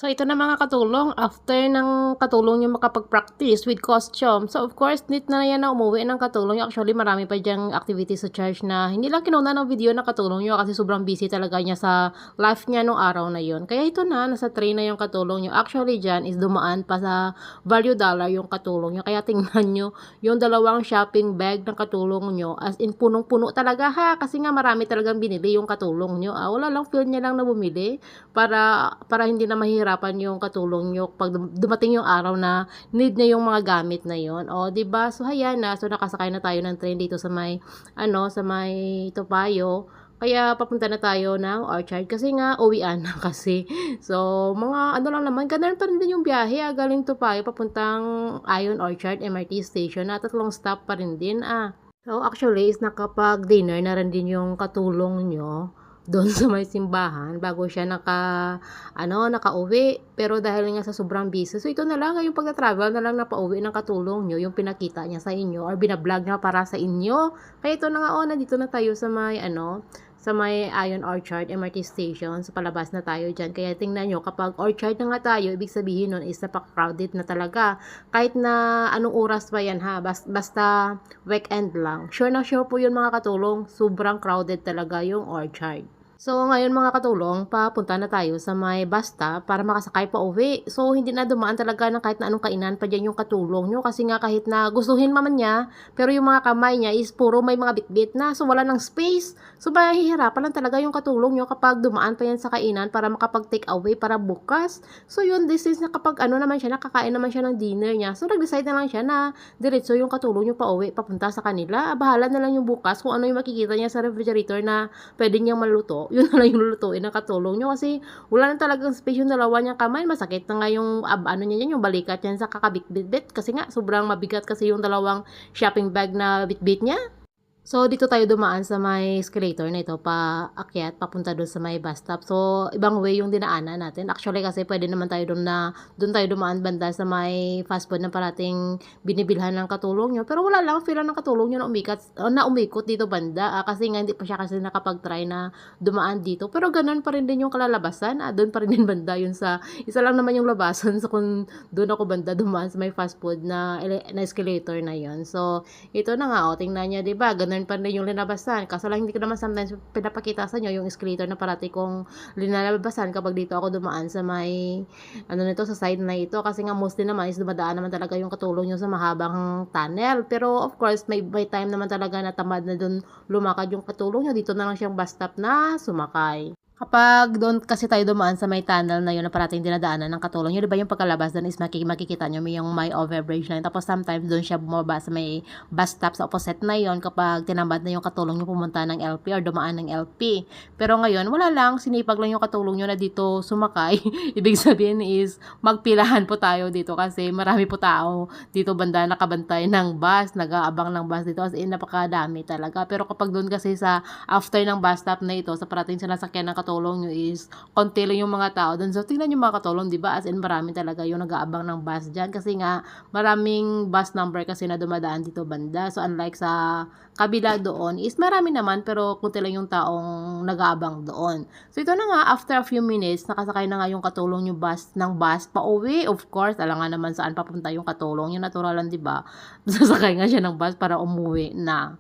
So, ito na mga katulong, after ng katulong yung makapag-practice with costume. So, of course, need na yan na umuwi ng katulong yung. Actually, marami pa dyang activities sa church na hindi lang kinuna ng video na katulong nyo kasi sobrang busy talaga niya sa life niya nung araw na yon. Kaya ito na, nasa train na yung katulong nyo. Actually, dyan is dumaan pa sa value dollar yung katulong nyo. Kaya tingnan nyo yung dalawang shopping bag ng katulong nyo. As in, punong-puno talaga ha. Kasi nga marami talagang binili yung katulong nyo. Wala lang, feel niya lang na bumili para hindi na mahirapan yung katulong nyo pag dumating yung araw na need niya yung mga gamit na yon. O, 'di ba? So hayan na, so nakasakay na tayo ng train dito sa may sa may Topayo. Kaya papunta na tayo ng Orchard kasi nga uwian na kasi. So, mga lang naman, ganun pa rin din yung biyahe galing Topayo papuntang Ion Orchard MRT station na 3 stop pa rin din So, actually is nakapag-dinner na rin din yung katulong nyo doon sa may simbahan bago siya nakauwi. Pero dahil nga sa sobrang busy, so ito na lang, yung pagta-travel na lang na pauwi ng katulong nyo, yung pinakita niya sa inyo or binablog niya para sa inyo. Kaya ito na nga, nandito na tayo sa may sa may Ion Orchard MRT station. So, palabas na tayo dyan. Kaya tingnan nyo, kapag Orchard na nga tayo, ibig sabihin nun is napaka-crowded na talaga. Kahit na anong oras pa yan ha, basta weekend lang. Sure na sure po yun mga katulong, sobrang crowded talaga yung Orchard. So, ngayon mga katulong, papunta na tayo sa may bus stop para makasakay pa uwi. So, hindi na dumaan talaga ng kahit na anong kainan pa dyan yung katulong nyo. Kasi nga kahit na gustuhin man niya, pero yung mga kamay niya is puro may mga bitbit na. So, wala ng space. So, mahihirapan lang talaga yung katulong nyo kapag dumaan pa yan sa kainan para makapag-take away para bukas. So, yun, this is na kapag naman siya, nakakain naman siya ng dinner niya. So, nag-decide na lang siya na diretso yung katulong nyo pa uwi, papunta sa kanila. Bahala na lang yung bukas kung ano yung makikita niya sa refrigerator na pwede niyang maluto. Yun na lang yung lulutuin ng katulong nyo kasi wala na talagang space yung dalawa niyang kamay. Masakit na nga yung yung balikat niyan sa kakabit-bit kasi nga sobrang mabigat kasi yung dalawang shopping bag na bitbit niya. So, dito tayo dumaan sa may escalator na ito, paakyat, papunta doon sa may bus stop. So, ibang way yung dinaanan natin. Actually, kasi pwede naman tayo doon tayo dumaan banda sa may fast food na parating binibilhan ng katulong nyo. Pero wala lang, feel ng katulong nyo na umikot dito banda. Kasi nga, hindi pa siya kasi nakapag-try na dumaan dito. Pero ganun pa rin din yung kalalabasan. Doon pa rin din banda yun isa lang naman yung labasan. So, kung doon ako banda dumaan sa may fast food na escalator na yun. So, ito na nga, tingnan nyo, diba? Ganun pa rin yung linabasan. Kaso lang hindi ko naman sometimes pinapakita sa inyo yung escalator na parati kong linalabasan kapag dito ako dumaan sa may nito sa side na ito. Kasi nga mostly naman is dumadaan naman talaga yung katulong nyo sa mahabang tunnel. Pero of course may time naman talaga na tamad na dun lumakad yung katulong nyo. Dito na lang siyang bus stop na sumakay. Kapag doon kasi tayo dumaan sa may tunnel na yun na parating dinadaanan ng katulong yun, di ba yung pagkalabas doon is makikita nyo yung may overbridge na yun. Tapos sometimes doon siya bumaba sa may bus stop sa opposite na yun kapag tinambad na yung katulong nyo pumunta ng LP or dumaan ng LP. Pero ngayon, wala lang, sinipag lang yung katulong nyo na dito sumakay. Ibig sabihin is magpilahan po tayo dito kasi marami po tao dito banda nakabantay ng bus, nag-aabang ng bus dito as in napakadami talaga. Pero kapag doon kasi sa after ng bus stop na ito, sa parating sa nasakyan ng katulong nyo is konti lang yung mga tao doon. So, tingnan yung mga katulong, di ba? As in, marami talaga yung nag-aabang ng bus dyan. Kasi nga, maraming bus number kasi na dumadaan dito banda. So, unlike sa kabila doon is marami naman pero konti lang yung taong nag-aabang doon. So, ito na nga, after a few minutes, nakasakay na nga yung katulong yung bus pa uwi. Of course, alam nga naman saan papunta yung katulong. Yung natural lang, di ba? Sasakay nga siya ng bus para umuwi na.